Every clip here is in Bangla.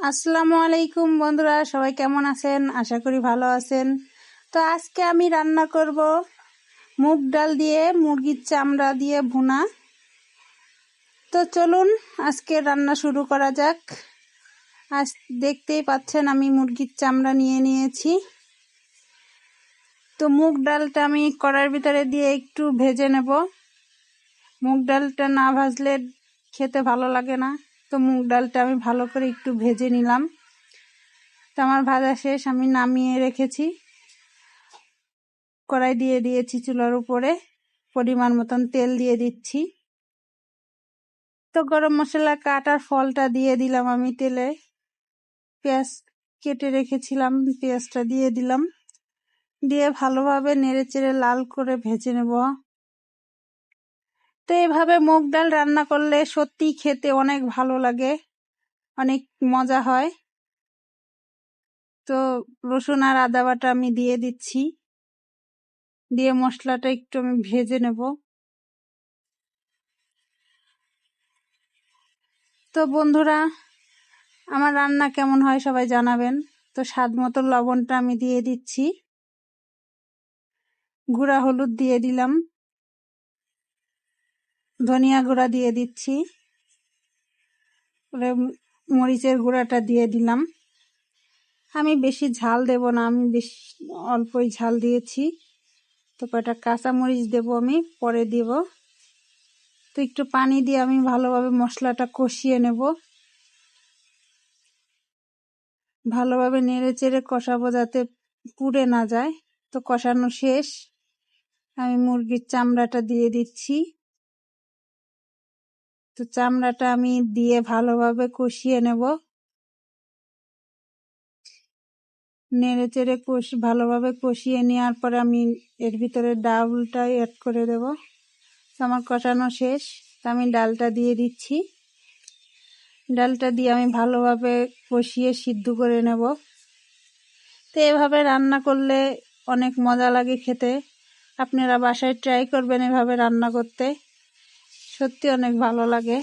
আসসালামু আলাইকুম বন্ধুরা, সবাই কেমন আছেন? আশা করি ভালো আছেন। তো আজকে আমি রান্না করব মুগ ডাল দিয়ে মুরগির চামড়া দিয়ে ভুনা। তো চলুন আজকে রান্না শুরু করা যাক। আজ দেখতেই পাচ্ছেন আমি মুরগির চামড়া নিয়ে নিয়েছি। তো মুগ ডালটা আমি কড়াইয়ের ভিতরে দিয়ে একটু ভেজে নেব। মুগ ডালটা না ভাজলে খেতে ভালো লাগে না। তো মুগ ডালটা আমি ভালো করে একটু ভেজে নিলাম। তো আমার ভাজা শেষ, আমি নামিয়ে রেখেছি। কড়াই দিয়ে দিয়েছি চুলার উপরে, পরিমাণ মতন তেল দিয়ে দিচ্ছি। তো গরম মশলা কাটার ফলটা দিয়ে দিলাম আমি তেলে। পেঁয়াজ কেটে রেখেছিলাম, পেঁয়াজটা দিয়ে দিলাম। দিয়ে ভালোভাবে নেড়েচেড়ে লাল করে ভেজে নেব। তো এইভাবে মুগ ডাল রান্না করলে সত্যি খেতে অনেক ভালো লাগে, অনেক মজা হয়। তো রসুন আর আদা বাটা আমি দিয়ে দিচ্ছি, দিয়ে মশলাটা একটু আমি ভেজে নেব। তো বন্ধুরা, আমার রান্না কেমন হয় সবাই জানাবেন। তো স্বাদ মতো লবণটা আমি দিয়ে দিচ্ছি, গুঁড়া হলুদ দিয়ে দিলাম, ধনিয়া গুঁড়া দিয়ে দিচ্ছি, মরিচের গুঁড়াটা দিয়ে দিলাম। আমি বেশি ঝাল দেব না, আমি বেশি অল্পই ঝাল দিয়েছি। তো কয়টা কাঁচা মরিচ দেব, আমি পরে দেব। তো একটু পানি দিয়ে আমি ভালোভাবে মশলাটা কষিয়ে নেব। ভালোভাবে নেড়ে চেড়ে কষাবো যাতে পুড়ে না যায়। তো কষানো শেষ, আমি মুরগির চামড়াটা দিয়ে দিচ্ছি। তো চামড়াটা আমি দিয়ে ভালোভাবে কষিয়ে নেব। নেড়ে চেড়ে ভালোভাবে কষিয়ে নেওয়ার পরে আমি এর ভিতরে ডালটা অ্যাড করে দেব। আমার কষানো শেষ, তো আমি ডালটা দিয়ে দিচ্ছি। ডালটা দিয়ে আমি ভালোভাবে কষিয়ে সিদ্ধ করে নেব। তো এভাবে রান্না করলে অনেক মজা লাগে খেতে। আপনারা বাসায় ট্রাই করবেন এভাবে রান্না করতে, সত্যি অনেক ভালো লাগে।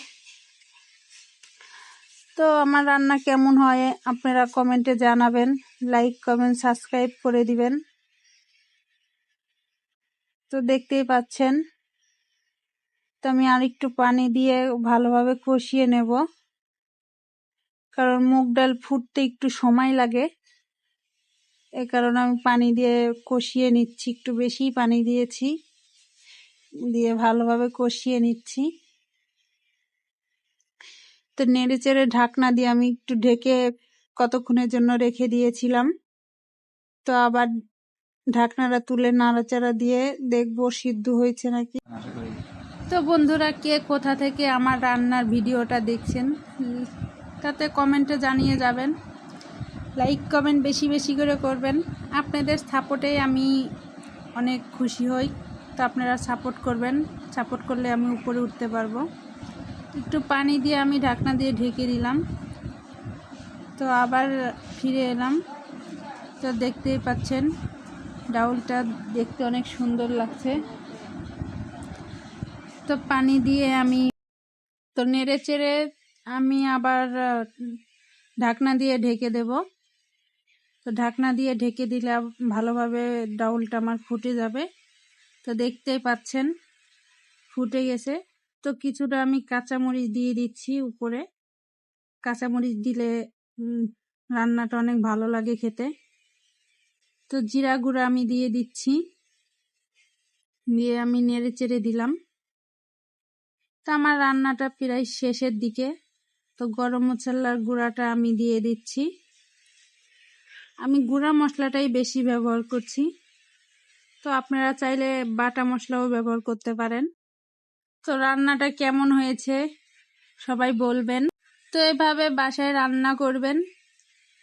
তো আমার রান্না কেমন হয় আপনারা কমেন্টে জানাবেন, লাইক কমেন্ট সাবস্ক্রাইব করে দিবেন। তো দেখতেই পাচ্ছেন, তো আমি আরেকটু পানি দিয়ে ভালোভাবে কষিয়ে নেব, কারণ মুগ ডাল ফুটতে একটু সময় লাগে। এই কারণে আমি পানি দিয়ে কষিয়ে নিচ্ছি, একটু বেশি পানি দিয়েছি, দিয়ে ভালোভাবে কষিয়ে নিচ্ছি। তো নেড়ে চেড়ে ঢাকনা দিয়ে আমি একটু ঢেকে কতক্ষণের জন্য রেখে দিয়েছিলাম। তো আবার ঢাকনাটা তুলে নাড়াচাড়া দিয়ে দেখবো সিদ্ধ হয়েছে নাকি। তো বন্ধুরা, কে কোথা থেকে আমার রান্নার ভিডিওটা দেখছেন তাতে কমেন্টে জানিয়ে যাবেন। লাইক কমেন্ট বেশি বেশি করে করবেন। আপনাদের সাপোর্টেই আমি অনেক খুশি হই। তো আপনারা সাপোর্ট করবেন, সাপোর্ট করলে আমি উপরে উঠতে পারবো। একটু পানি দিয়ে আমি ঢাকনা দিয়ে ঢেকে দিলাম। তো আবার ফিরে এলাম। তো দেখতেই পাচ্ছেন ডাউলটা দেখতে অনেক সুন্দর লাগছে। তো পানি দিয়ে আমি তো নেড়ে চেড়ে আমি আবার ঢাকনা দিয়ে ঢেকে দেব। তো ঢাকনা দিয়ে ঢেকে দিলে ভালোভাবে ডাউলটা আমার ফুটে যাবে। তো দেখতেই পাচ্ছেন ফুটে গেছে। তো কিছুটা আমি কাঁচামরিচ দিয়ে দিচ্ছি উপরে। কাঁচামরিচ দিলে রান্নাটা অনেক ভালো লাগে খেতে। তো জিরা গুঁড়া আমি দিয়ে দিচ্ছি, দিয়ে আমি নেড়ে চেড়ে দিলাম। তো আমার রান্নাটা প্রায় শেষের দিকে। তো গরম মশলার গুঁড়াটা আমি দিয়ে দিচ্ছি। আমি গুঁড়া মশলাটাই বেশি ব্যবহার করছি। তো আপনারা চাইলে বাটা মশলাও ব্যবহার করতে পারেন। তো রান্নাটা কেমন হয়েছে সবাই বলবেন। তো এভাবে বাসায় রান্না করবেন,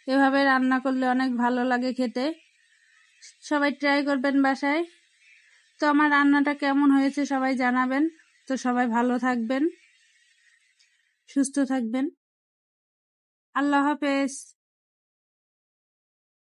এভাবে রান্না করলে অনেক ভালো লাগে খেতে। সবাই ট্রাই করবেন বাসায়। তো আমার রান্নাটা কেমন হয়েছে সবাই জানাবেন। তো সবাই ভালো থাকবেন, সুস্থ থাকবেন। আল্লাহ হাফেজ।